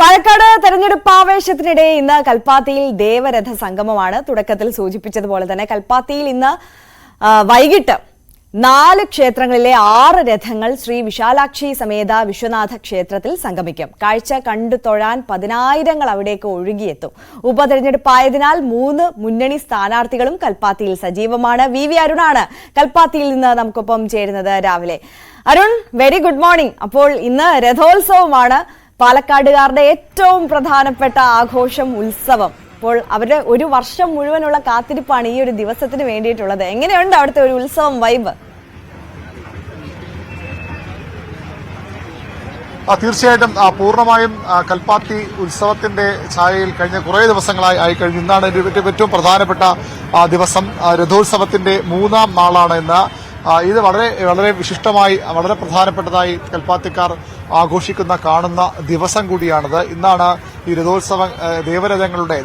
പാലക്കാട് തെരഞ്ഞെടുപ്പ് ആവേശത്തിനിടെ ഇന്ന് കൽപ്പാത്തിയിൽ ദേവരഥ സംഗമമാണ്. തുടക്കത്തിൽ സൂചിപ്പിച്ചതുപോലെ തന്നെ കൽപ്പാത്തിയിൽ ഇന്ന് വൈകിട്ട് 4 ക്ഷേത്രങ്ങളിലെ 6 രഥങ്ങൾ ശ്രീ വിശാലാക്ഷി സമേത വിശ്വനാഥ ക്ഷേത്രത്തിൽ സംഗമിക്കും. കാഴ്ച കണ്ടു തൊഴാൻ 10,000 അവിടേക്ക് ഒഴുകിയെത്തും. ഉപതെരഞ്ഞെടുപ്പായതിനാൽ 3 മുന്നണി സ്ഥാനാർത്ഥികളും കൽപ്പാത്തിയിൽ സജീവമാണ്. വി അരുണാണ് കൽപ്പാത്തിയിൽ നിന്ന് നമുക്കൊപ്പം ചേരുന്നത് രാവിലെ. Arun, very good morning. അപ്പോൾ ഇന്ന് രഥോത്സവമാണ്, പാലക്കാടുകാരുടെ ഏറ്റവും പ്രധാനപ്പെട്ട ആഘോഷം, ഉത്സവം. അപ്പോൾ അവരുടെ ഒരു വർഷം മുഴുവനുള്ള കാത്തിരിപ്പാണ് ഈ ഒരു ദിവസത്തിന് വേണ്ടിയിട്ടുള്ളത്. എങ്ങനെയുണ്ട് അവിടുത്തെ ഒരു ഉത്സവം വൈബ്? തീർച്ചയായിട്ടും പൂർണ്ണമായും കൽപ്പാത്തി ഉത്സവത്തിന്റെ ഛായയിൽ കഴിഞ്ഞ കുറേ ദിവസങ്ങളായി ആയിക്കഴിഞ്ഞു. ഇന്നാണ് ഏറ്റവും പ്രധാനപ്പെട്ട ദിവസം. രഥോത്സവത്തിന്റെ 3ാം നാളാണ് ഇന്ന്. ഇത് വളരെ വിശിഷ്ടമായി, വളരെ പ്രധാനപ്പെട്ടതായി കൽപ്പാത്തിക്കാർ ആഘോഷിക്കുന്ന, കാണുന്ന ദിവസം കൂടിയാണിത്. ഇന്നാണ് ഈ രഥോത്സവ ദേവരഥങ്ങളുടെ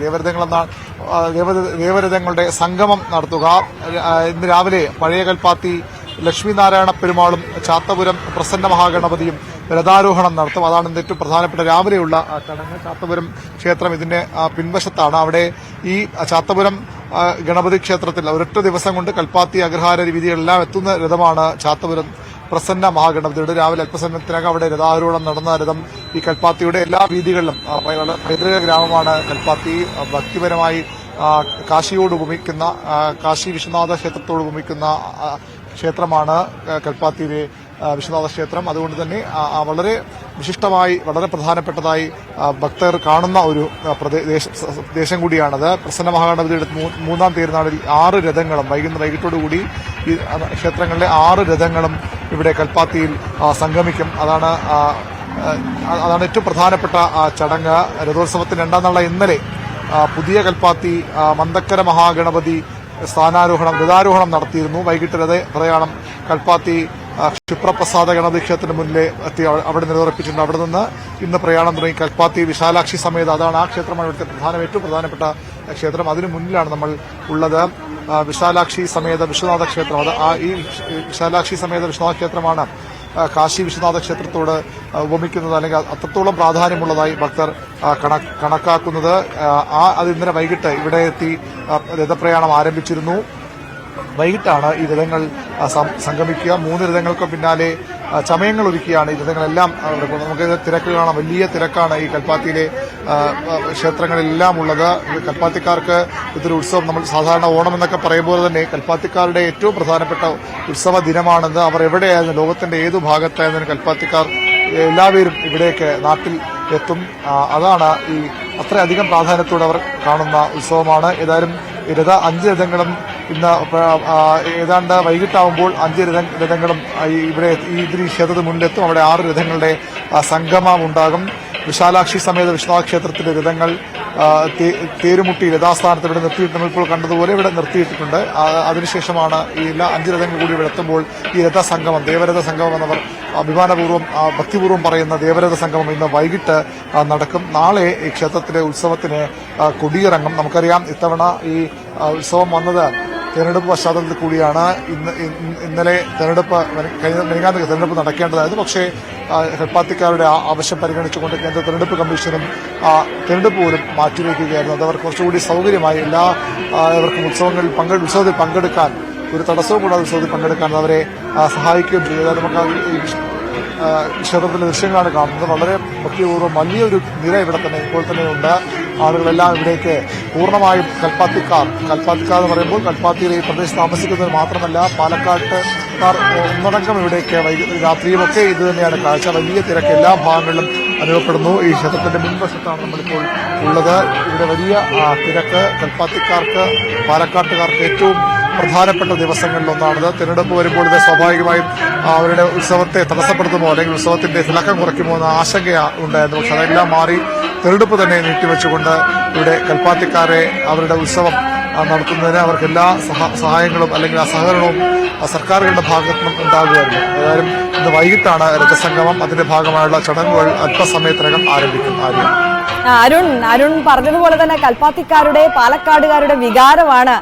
സംഗമം നടത്തുക. ഇന്ന് രാവിലെ പഴയ കൽപ്പാത്തി ലക്ഷ്മീനാരായണ പെരുമാളും ചാത്തപുരം പ്രസന്ന മഹാഗണപതിയും രഥാരോഹണം നടത്തും. അതാണ് ഇന്ന് ഏറ്റവും പ്രധാനപ്പെട്ട രാവിലെയുള്ള ചടങ്ങ്. ചാത്തപുരം ക്ഷേത്രം ഇതിന്റെ പിൻവശത്താണ്. അവിടെ ഈ ചാത്തപുരം ഗണപതി ക്ഷേത്രത്തിൽ ഒരൊറ്റ ദിവസം കൊണ്ട് കൽപ്പാത്തി അഗ്രഹാര വീതികളെല്ലാം എത്തുന്ന രഥമാണ് ചാത്തപുരം പ്രസന്ന മഹാഗണപതിയുടെ. രാവിലെ അല്പസമയത്തിനകം അവിടെ രഥാരോഹണം നടന്ന രഥം ഈ കൽപ്പാത്തിയുടെ എല്ലാ വീതികളിലും, പൈതൃക ഗ്രാമമാണ് കൽപ്പാത്തി. ഭക്തിപരമായി കാശിയോട് ഉപമിക്കുന്ന, കാശി വിശ്വനാഥ ക്ഷേത്രത്തോട് ഉപമിക്കുന്ന ക്ഷേത്രമാണ് കൽപ്പാത്തിയിലെ വിശ്വനാഥ ക്ഷേത്രം. അതുകൊണ്ട് തന്നെ വളരെ വിശിഷ്ടമായി, വളരെ പ്രധാനപ്പെട്ടതായി ഭക്തർ കാണുന്ന ഒരു ദേശം കൂടിയാണത്. പ്രസന്ന മഹാഗണപതിയുടെ 3ാം തിരുനാളിൽ 6 രഥങ്ങളും വൈകിട്ടോടുകൂടി ഈ ക്ഷേത്രങ്ങളിലെ 6 രഥങ്ങളും ഇവിടെ കൽപ്പാത്തിയിൽ സംഗമിക്കും. അതാണ് ഏറ്റവും പ്രധാനപ്പെട്ട ചടങ്ങ്. രഥോത്സവത്തിന് 2ാം നാളായ ഇന്നലെ പുതിയ കൽപ്പാത്തി മന്ദക്കര മഹാഗണപതി രഥാരോഹണം നടത്തിയിരുന്നു. വൈകിട്ട് പ്രയാണം കൽപ്പാത്തി ക്ഷിപ്രപ്രസാദ ഗണപതി ക്ഷേത്രത്തിന് മുന്നിലെ എത്തി അവിടെ നിലയുറപ്പിച്ചിട്ടുണ്ട്. അവിടെ നിന്ന് ഇന്ന് പ്രയാണം തുടങ്ങി കൽപ്പാത്തി വിശാലാക്ഷി സമേത, അതാണ് ആ ക്ഷേത്രമാണ് ഇവിടുത്തെ ഏറ്റവും പ്രധാനപ്പെട്ട ക്ഷേത്രം. അതിനു മുന്നിലാണ് നമ്മൾ ഉള്ളത്. വിശാലാക്ഷി സമേത വിശ്വനാഥ ക്ഷേത്രം, ഈ വിശാലാക്ഷി സമേത വിശ്വനാഥ ക്ഷേത്രമാണ് കാശി വിശ്വനാഥ ക്ഷേത്രത്തോട് ഉപമിക്കുന്നത്, അല്ലെങ്കിൽ അത്രത്തോളം പ്രാധാന്യമുള്ളതായി ഭക്തർ കണക്കാക്കുന്നത്. അത് ഇന്നലെ വൈകിട്ട് ഇവിടെ എത്തി രഥപ്രയാണം ആരംഭിച്ചിരുന്നു. വൈകിട്ടാണ് ഈ രഥങ്ങൾ സംഗമിക്കുക. 3 രഥങ്ങൾക്ക് പിന്നാലെ ചമയങ്ങൾ ഒരുക്കിയാണ് ഈ രഥങ്ങളെല്ലാം. നമുക്ക് തിരക്ക് കാണാം, വലിയ തിരക്കാണ് ഈ കൽപ്പാത്തിയിലെ ക്ഷേത്രങ്ങളിലെല്ലാം ഉള്ളത്. കൽപ്പാത്തിക്കാർക്ക് ഇതൊരു ഉത്സവം. നമ്മൾ സാധാരണ ഓണം എന്നൊക്കെ പറയുമ്പോൾ തന്നെ കൽപ്പാത്തിക്കാരുടെ ഏറ്റവും പ്രധാനപ്പെട്ട ഉത്സവ ദിനമാണെന്ന്. അവർ എവിടെയായിരുന്നു, ലോകത്തിന്റെ ഏതു ഭാഗത്തായിരുന്നു കൽപ്പാത്തിക്കാർ എല്ലാവരും ഇവിടേക്ക് നാട്ടിൽ എത്തും. അതാണ് ഈ അത്രയധികം പ്രാധാന്യത്തോടെ അവർ കാണുന്ന ഉത്സവമാണ്. ഏതായാലും 5 രഥങ്ങളും ഇന്ന് ഏതാണ്ട് വൈകിട്ടാവുമ്പോൾ 5 രഥങ്ങളും ഇവിടെ ഈ ക്ഷേത്രത്തിന് മുന്നിലെത്തും. അവിടെ 6 രഥങ്ങളുടെ സംഗമം ഉണ്ടാകും. വിശാലാക്ഷി സമേത വിശ്വനാഥ ക്ഷേത്രത്തിലെ രഥങ്ങൾ തേരുമുട്ടി രഥാസ്ഥാനത്ത് ഇവിടെ നിർത്തിയിട്ട്, നമ്മളിപ്പോൾ കണ്ടതുപോലെ ഇവിടെ നിർത്തിയിട്ടുണ്ട്. അതിനുശേഷമാണ് ഈ എല്ലാ 5 രഥങ്ങൾ കൂടി ഇവിടെ എത്തുമ്പോൾ ഈ രഥസംഗമം, ദേവരഥ സംഗമം എന്നവർ അഭിമാനപൂർവ്വം ഭക്തിപൂർവ്വം പറയുന്ന ദേവരഥ സംഗമം ഇന്ന് വൈകിട്ട് നടക്കും. നാളെ ഈ ക്ഷേത്രത്തിലെ ഉത്സവത്തിന് കൊടിയിറങ്ങും. നമുക്കറിയാം ഇത്തവണ ഈ ഉത്സവം വന്നത് തെരഞ്ഞെടുപ്പ് പശ്ചാത്തലത്തിൽ കൂടിയാണ്. ഇന്നലെ തെരഞ്ഞെടുപ്പ് നടക്കേണ്ടതായിരുന്നു. പക്ഷേ കൽപ്പാത്തിക്കാരുടെ കൾപ്പാത്തിക്കാരുടെ ആവശ്യം പരിഗണിച്ചുകൊണ്ട് കേന്ദ്ര തെരഞ്ഞെടുപ്പ് കമ്മീഷനും തെരഞ്ഞെടുപ്പ് പോലും മാറ്റിവെക്കുകയായിരുന്നു. അതവർ കുറച്ചുകൂടി സൗകര്യമായി എല്ലാവർക്കും ഉത്സവത്തിൽ പങ്കെടുക്കാൻ, ഒരു തടസ്സവും കൂടാതെ ഉത്സവത്തിൽ പങ്കെടുക്കാൻ അവരെ സഹായിക്കുകയും ചെയ്തു. നമുക്ക് ക്ഷേത്രത്തിലെ ദൃശ്യങ്ങളാണ് കാണുന്നത്. വളരെ ഭക്തിപൂർവ്വം വലിയൊരു നിര ഇവിടെ തന്നെ ഇപ്പോൾ തന്നെ ഉണ്ട്. ആളുകളെല്ലാം ഇവിടേക്ക് പൂർണ്ണമായും കൽപ്പാത്തിക്കാർ എന്ന് പറയുമ്പോൾ കൽപ്പാത്തിയിലെ ഈ പ്രദേശത്ത് താമസിക്കുന്നത് മാത്രമല്ല, പാലക്കാട്ടുകാർ ഒന്നടങ്കം ഇവിടേക്ക് രാത്രിയുമൊക്കെ ഇത് തന്നെയാണ് കാഴ്ച. വലിയ തിരക്ക് എല്ലാ ഭാഗങ്ങളിലും അനുഭവപ്പെടുന്നു. ഈ ക്ഷേത്രത്തിന്റെ മുൻവശത്താണ് നമ്മളിപ്പോൾ ഉള്ളത്. ഇവിടെ വലിയ തിരക്ക്. കൽപ്പാത്തിക്കാർക്ക്, പാലക്കാട്ടുകാർക്ക് ഏറ്റവും പ്രധാനപ്പെട്ട ദിവസങ്ങളിലൊന്നാണിത്. തിരഞ്ഞെടുപ്പ് വരുമ്പോൾ ഇത് സ്വാഭാവികമായും അവരുടെ ഉത്സവത്തെ തടസ്സപ്പെടുത്തുമോ അല്ലെങ്കിൽ ഉത്സവത്തിന്റെ തിളക്കം കുറയ്ക്കുമോ എന്ന ആശങ്ക ഉണ്ടായിരുന്നു. പക്ഷെ അതെല്ലാം മാറി തിരഞ്ഞെടുപ്പ് തന്നെ നീട്ടിവെച്ചുകൊണ്ട് ഇവിടെ കൽപ്പാത്തിക്കാരെ അവരുടെ ഉത്സവം നടത്തുന്നതിന് അവർക്ക് എല്ലാ സഹായങ്ങളും അല്ലെങ്കിൽ ആ സഹകരണവും സർക്കാരുകളുടെ ഭാഗത്തു നിന്നും ഉണ്ടാകുമായിരുന്നു. ഏതായാലും ഇന്ന് വൈകിട്ടാണ് രഥസംഗമം. അതിന്റെ ഭാഗമായുള്ള ചടങ്ങുകൾ അല്പസമയത്തിനകം ആരംഭിക്കും. അരുൺ പറഞ്ഞതുപോലെ തന്നെ കൽപ്പാത്തിക്കാരുടെ, പാലക്കാടുകാരുടെ വികാരമാണ്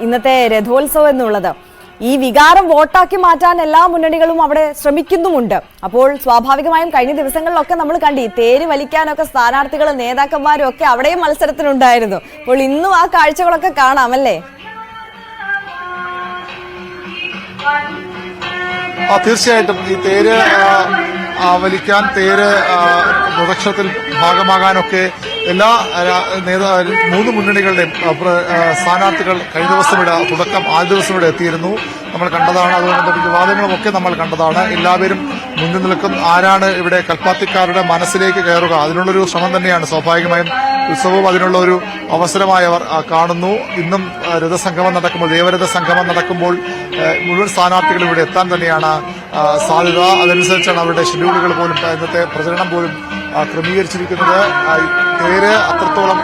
ഇന്നത്തെ രഥോത്സവം എന്നുള്ളത്. ഈ വികാരം വോട്ടാക്കി മാറ്റാൻ എല്ലാ മുന്നണികളും അവിടെ ശ്രമിക്കുന്നുമുണ്ട്. അപ്പോൾ സ്വാഭാവികമായും കഴിഞ്ഞ ദിവസങ്ങളിലൊക്കെ നമ്മൾ കണ്ടി തേര് വലിക്കാനൊക്കെ സ്ഥാനാർത്ഥികളും നേതാക്കന്മാരും ഒക്കെ അവിടെയും മത്സരത്തിനുണ്ടായിരുന്നു. അപ്പോൾ ഇന്നും ആ കാഴ്ചകളൊക്കെ കാണാമല്ലേ? തീർച്ചയായിട്ടും ഈ തേര് വലിക്കാൻ, തേര് പ്രദക്ഷിണത്തിൽ ഭാഗമാകാനൊക്കെ എല്ലാ മൂന്ന് മുന്നണികളുടെയും സ്ഥാനാർത്ഥികൾ കഴിഞ്ഞ ദിവസം ആദ്യ ദിവസം ഇവിടെ എത്തിയിരുന്നു. നമ്മൾ കണ്ടതാണ്. അതുകൊണ്ട് വിവാദങ്ങളുമൊക്കെ നമ്മൾ കണ്ടതാണ്. എല്ലാവരും മുന്നിൽ നിൽക്കും. ആരാണ് ഇവിടെ കൽപ്പാത്തിക്കാരുടെ മനസ്സിലേക്ക് കയറുക, അതിനുള്ളൊരു ശ്രമം തന്നെയാണ് സ്വാഭാവികമായും. ഉത്സവവും അതിനുള്ള ഒരു അവസരമായി അവർ കാണുന്നു. ഇന്നും രഥസംഗമം നടക്കുമ്പോൾ, ദേവരഥ സംഗമം നടക്കുമ്പോൾ മുഴുവൻ സ്ഥാനാർത്ഥികളും ഇവിടെ എത്താൻ തന്നെയാണ് സാധ്യത. അതനുസരിച്ചാണ് അവരുടെ ഷെഡ്യൂളുകൾ പോലും, ഇന്നത്തെ പ്രചരണം പോലും ക്രമീകരിച്ചിരിക്കുന്നത്. തേര് അത്രത്തോളം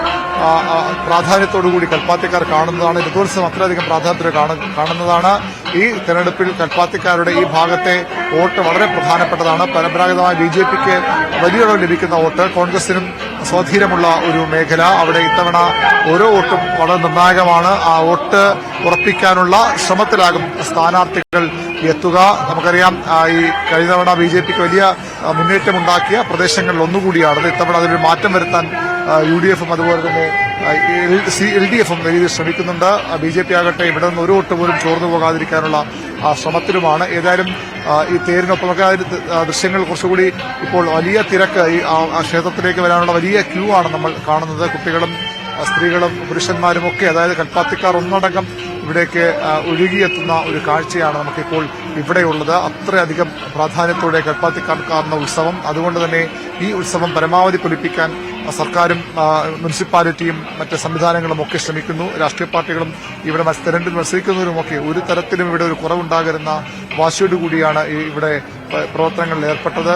പ്രാധാന്യത്തോടുകൂടി കൽപ്പാത്തിക്കാർ കാണുന്നതാണ്. രഥോത്സവം അത്രയധികം പ്രാധാന്യത്തോടെ കാണുന്നതാണ്. ഈ തെരഞ്ഞെടുപ്പിൽ കൽപ്പാത്തിക്കാരുടെ ഈ ഭാഗത്തെ വോട്ട് വളരെ പ്രധാനപ്പെട്ടതാണ്. പരമ്പരാഗതമായി BJPക്ക് വലിയൊരു ലഭിക്കുന്ന വോട്ട്, കോൺഗ്രസിനും സ്വാധീനമുള്ള ഒരു മേഖല. അവിടെ ഇത്തവണ ഓരോ വോട്ടും വളരെ നിർണായകമാണ്. ആ വോട്ട് ഉറപ്പിക്കാനുള്ള ശ്രമത്തിലാകും സ്ഥാനാർത്ഥികൾ എത്തുക. നമുക്കറിയാം, ഈ കഴിഞ്ഞ തവണ BJPക്ക് വലിയ മുന്നേറ്റമുണ്ടാക്കിയ പ്രദേശങ്ങളിൽ ഒന്നുകൂടിയാണത്. ഇത്തവണ അതിലൊരു മാറ്റം വരുത്താൻ UDFും അതുപോലെ തന്നെ LDFും വലിയ ശ്രമിക്കുന്നുണ്ട്. BJP ആകട്ടെ ഇവിടെ നിന്ന് ഒരു വോട്ട് പോലും ചോർന്നു പോകാതിരിക്കാനുള്ള ശ്രമത്തിലുമാണ്. ഏതായാലും ഈ തേരിനൊപ്പം ദൃശ്യങ്ങൾ കുറച്ചുകൂടി ഇപ്പോൾ വലിയ തിരക്ക്, ഈ ക്ഷേത്രത്തിലേക്ക് വരാനുള്ള വലിയ ക്യൂ ആണ് നമ്മൾ കാണുന്നത്. കുട്ടികളും സ്ത്രീകളും പുരുഷന്മാരും ഒക്കെ, അതായത് കൽപ്പാത്തിക്കാർ ഒന്നടങ്കം ഇവിടേക്ക് ഒഴുകിയെത്തുന്ന ഒരു കാഴ്ചയാണ് നമുക്കിപ്പോൾ ഇവിടെയുള്ളത്. അത്രയധികം പ്രാധാന്യത്തോടെ കൽപ്പാത്തിക്കാർ കാണുന്ന ഉത്സവം. അതുകൊണ്ട് തന്നെ ഈ ഉത്സവം പരമാവധി പൊലിപ്പിക്കാൻ സർക്കാരും മുനിസിപ്പാലിറ്റിയും മറ്റ് സംവിധാനങ്ങളും ഒക്കെ ശ്രമിക്കുന്നു. രാഷ്ട്രീയ പാർട്ടികളും ഇവിടെ തെരഞ്ഞെടുപ്പിൽ മത്സരിക്കുന്നവരുമൊക്കെ ഒരു തരത്തിലും ഇവിടെ ഒരു കുറവുണ്ടാകരുന്ന വാശിയോടുകൂടിയാണ് ഇവിടെ പ്രവർത്തനങ്ങളിൽ ഏർപ്പെട്ടത്.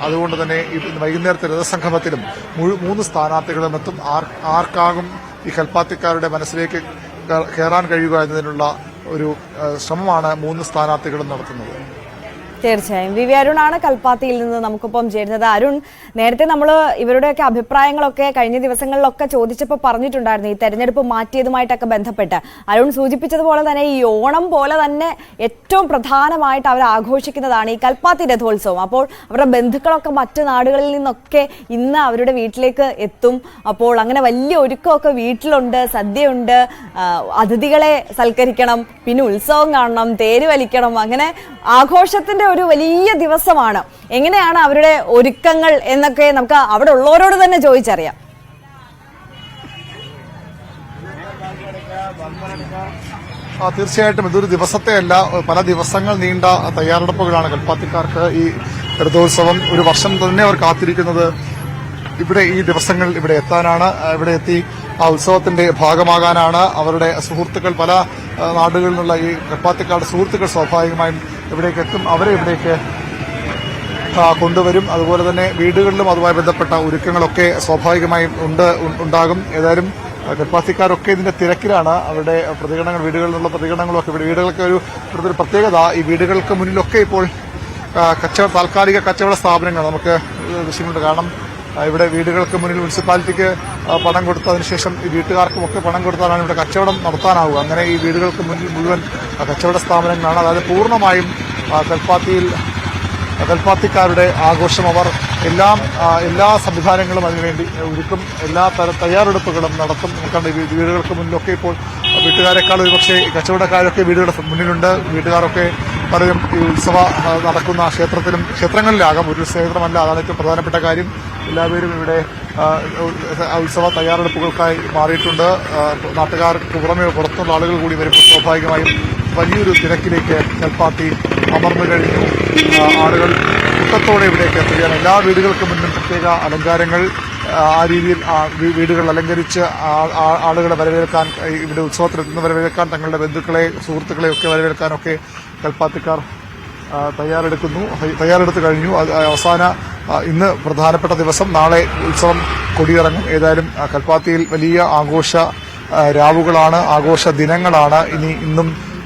അതുകൊണ്ട് തന്നെ വൈകുന്നേരത്തെ രഥസംഗമത്തിലും 3 സ്ഥാനാർത്ഥികളും എത്തും. ആർക്കാകും ഈ കൽപ്പാത്തിക്കാരുടെ മനസ്സിലേക്ക് കയറാൻ കഴിയുക എന്നതിനുള്ള ഒരു ശ്രമമാണ് 3 സ്ഥാനാർത്ഥികളും നടത്തുന്നത്. തീർച്ചയായും. വി അരുണാണ് കൽപ്പാത്തിയിൽ നിന്ന് നമുക്കൊപ്പം ചേരുന്നത്. അരുൺ, നേരത്തെ നമ്മൾ ഇവരുടെയൊക്കെ അഭിപ്രായങ്ങളൊക്കെ കഴിഞ്ഞ ദിവസങ്ങളിലൊക്കെ ചോദിച്ചപ്പോൾ പറഞ്ഞിട്ടുണ്ടായിരുന്നു ഈ തെരഞ്ഞെടുപ്പ് മാറ്റിയതുമായിട്ടൊക്കെ ബന്ധപ്പെട്ട്. അരുൺ സൂചിപ്പിച്ചതുപോലെ തന്നെ ഈ ഓണം പോലെ തന്നെ ഏറ്റവും പ്രധാനമായിട്ട് അവർ ആഘോഷിക്കുന്നതാണ് ഈ കൽപ്പാത്തി രഥോത്സവം. അപ്പോൾ അവരുടെ ബന്ധുക്കളൊക്കെ മറ്റു നാടുകളിൽ നിന്നൊക്കെ ഇന്ന് അവരുടെ വീട്ടിലേക്ക് എത്തും. അപ്പോൾ അങ്ങനെ വലിയ ഒരുക്കമൊക്കെ വീട്ടിലുണ്ട്, സദ്യയുണ്ട്, അതിഥികളെ സൽക്കരിക്കണം, പിന്നെ ഉത്സവം കാണണം, തേര് വലിക്കണം, അങ്ങനെ ആഘോഷത്തിന്റെ ഒരു വലിയ ദിവസമാണ്. എങ്ങനെയാണ് അവരുടെ ഒരുക്കങ്ങൾ എന്നൊക്കെ നമുക്ക് അവിടെ ഉള്ളവരോട് തന്നെ ചോദിച്ചറിയാം. തീർച്ചയായിട്ടും ഇതൊരു ദിവസത്തെ അല്ല, പല ദിവസങ്ങൾ നീണ്ട തയ്യാറെടുപ്പുകളാണ് കൽപ്പാത്തിക്കാർക്ക്. ഈ രഥോത്സവം ഒരു വർഷം തന്നെ അവർ കാത്തിരിക്കുന്നത് ഇവിടെ ഈ ദിവസങ്ങൾ ഇവിടെ എത്താനാണ്. ഇവിടെ എത്തി ആ ഉത്സവത്തിന്റെ ഭാഗമാകാനാണ്. അവരുടെ സുഹൃത്തുക്കൾ, പല നാടുകളിൽ നിന്നുള്ള ഈ കൽപ്പാത്തിക്കാരുടെ സുഹൃത്തുക്കൾ സ്വാഭാവികമായും ഇവിടേക്ക് എത്തും. അവരെ ഇവിടേക്ക് കൊണ്ടുവരും. അതുപോലെ തന്നെ വീടുകളിലും അതുമായി ബന്ധപ്പെട്ട ഒരുക്കങ്ങളൊക്കെ സ്വാഭാവികമായും ഉണ്ടാകും. ഏതായാലും കൽപ്പാത്തിക്കാരൊക്കെ ഇതിന്റെ തിരക്കിലാണ്. അവരുടെ പ്രതികരണങ്ങൾ, വീടുകളിൽ നിന്നുള്ള പ്രതികരണങ്ങളൊക്കെ, ഇവിടെ വീടുകൾക്ക് ഒരു പ്രത്യേകത, ഈ വീടുകൾക്ക് മുന്നിലൊക്കെ ഇപ്പോൾ താൽക്കാലിക കച്ചവട സ്ഥാപനങ്ങൾ നമുക്ക് ദൃശ്യങ്ങളുണ്ട്. കാരണം ഇവിടെ വീടുകൾക്ക് മുന്നിൽ മുനിസിപ്പാലിറ്റിക്ക് പണം കൊടുത്തതിനു ശേഷം ഈ വീട്ടുകാർക്കുമൊക്കെ പണം കൊടുത്താലാണ് ഇവിടെ കച്ചവടം നടത്താനാവുക. അങ്ങനെ ഈ വീടുകൾക്ക് മുന്നിൽ മുഴുവൻ കച്ചവട സ്ഥാപനങ്ങളാണ്. അതായത് പൂർണ്ണമായും കൽപ്പാത്തിക്കാരുടെ ആഘോഷം. അവർ എല്ലാ സംവിധാനങ്ങളും അതിനുവേണ്ടി ഒരുക്കും, എല്ലാ തയ്യാറെടുപ്പുകളും നടത്തും. നമുക്ക് വീടുകൾക്ക് മുന്നിലൊക്കെ ഇപ്പോൾ വീട്ടുകാരെക്കാൾ ഒരുപക്ഷെ കച്ചവടക്കാരൊക്കെ വീടുകളുടെ മുന്നിലുണ്ട്. വീട്ടുകാരൊക്കെ പലരും ഈ ഉത്സവ നടക്കുന്ന ക്ഷേത്രങ്ങളിലാകാം, ഒരു ക്ഷേത്രമല്ല, അതാണ് ഏറ്റവും പ്രധാനപ്പെട്ട കാര്യം. എല്ലാവരും ഇവിടെ ഉത്സവ തയ്യാറെടുപ്പുകൾക്കായി മാറിയിട്ടുണ്ട്. നാട്ടുകാർക്ക് പുറമെ പുറത്തുള്ള ആളുകൾ കൂടി വരുമ്പോൾ സ്വാഭാവികമായും വലിയൊരു തിരക്കിലേക്ക് കൽപ്പാത്തി അമർന്നു കഴിഞ്ഞു. ആളുകൾ കൂട്ടത്തോടെ ഇവിടേക്ക് എത്തുകയാണ്. എല്ലാ വീടുകൾക്കും മുന്നിൽ പ്രത്യേക അലങ്കാരങ്ങൾ, ആ രീതിയിൽ വീടുകൾ അലങ്കരിച്ച് ആളുകളെ വരവേൽക്കാൻ, ഇവിടെ ഉത്സവത്തിലെത്തുന്ന വരവേൽക്കാൻ, തങ്ങളുടെ ബന്ധുക്കളെ, സുഹൃത്തുക്കളെ ഒക്കെ വരവേൽക്കാനൊക്കെ കൽപ്പാത്തിക്കാർ തയ്യാറെടുത്ത് കഴിഞ്ഞു. അവസാന ഇന്ന് പ്രധാനപ്പെട്ട ദിവസം, നാളെ ഉത്സവം കൊടിയിറങ്ങും. ഏതായാലും കൽപ്പാത്തിയിൽ വലിയ ആഘോഷ രാവുകളാണ്, ആഘോഷ ദിനങ്ങളാണ്.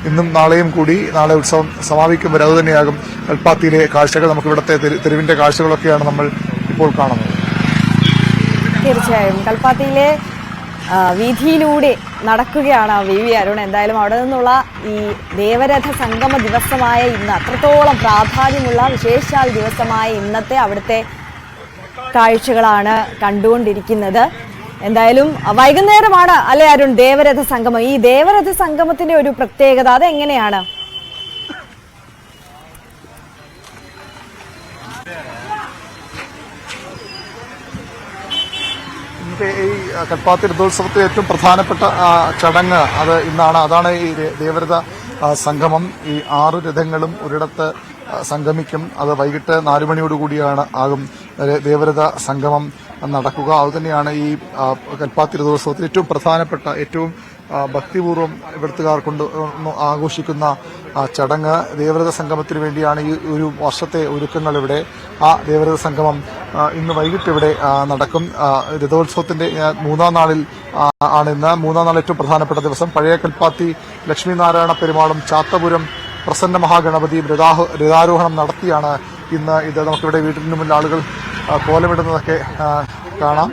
ഇന്നും നാളെയും കൂടി, നാളെ ഉത്സവം സമാപിക്കും വരെ അതുതന്നെയാകും കൽപ്പാത്തിയിലെ കാഴ്ചകൾ. നമുക്ക് ഇവിടുത്തെ തെരുവിന്റെ കാഴ്ചകളൊക്കെയാണ് നമ്മൾ ഇപ്പോൾ കാണുന്നത്. തീർച്ചയായും കൽപ്പാത്തിയിലെ വീഥിയിലൂടെ നടക്കുകയാണ് വി വി അരുൺ. എന്തായാലും അവിടെ നിന്നുള്ള ഈ ദേവരഥ സംഗമ ദിവസമായ ഇന്ന്, അത്രത്തോളം പ്രാധാന്യമുള്ള വിശേഷാൽ ദിവസമായ ഇന്നത്തെ അവിടുത്തെ കാഴ്ചകളാണ് കണ്ടുകൊണ്ടിരിക്കുന്നത്. എന്തായാലും വൈകുന്നേരമാണ് അല്ലെ അരുൺ ദേവരഥ സംഗമം. ഈ ദേവരഥ സംഗമത്തിന്റെ ഒരു പ്രത്യേകത അതെങ്ങനെയാണ്? ഇന്നത്തെ ഈ കൽപ്പാത്തി രഥോത്സവത്തിലെ ഏറ്റവും പ്രധാനപ്പെട്ട ചടങ്ങ് അത് ഇന്നാണ്. അതാണ് ഈ ദേവരഥ സംഗമം. ഈ 6 രഥങ്ങളും ഒരിടത്ത് സംഗമിക്കും. അത് വൈകിട്ട് 4 മണിയോടുകൂടിയാണ് ആകും ദേവരഥ സംഗമം നടക്കുക. അതുതന്നെയാണ് ഈ കൽപ്പാത്തി രഥോത്സവത്തിൽ ഏറ്റവും പ്രധാനപ്പെട്ട, ഏറ്റവും ഭക്തിപൂർവ്വം ഇവിടുത്തുകാർ കൊണ്ട് ആഘോഷിക്കുന്ന ചടങ്ങ്. ദേവരഥ സംഗമത്തിന് വേണ്ടിയാണ് ഈ ഒരു വർഷത്തെ ഒരുക്കങ്ങൾ ഇവിടെ. ആ ദേവരഥ സംഗമം ഇന്ന് വൈകിട്ട് ഇവിടെ നടക്കും. രഥോത്സവത്തിന്റെ 3-ാം നാളിൽ ആണ് ഇന്ന്. 3-ാം നാൾ ഏറ്റവും പ്രധാനപ്പെട്ട ദിവസം. പഴയ കൽപ്പാത്തി ലക്ഷ്മീനാരായണ പെരുമാളും ചാത്തപുരം പ്രസന്ന മഹാഗണപതിയും രഥാരോഹണം നടത്തിയാണ് ഇന്ന് ഇത്. നമുക്കിവിടെ വീട്ടിന് മുന്നിൽ ആളുകൾ കോലമിടുന്നതൊക്കെ കാണാം.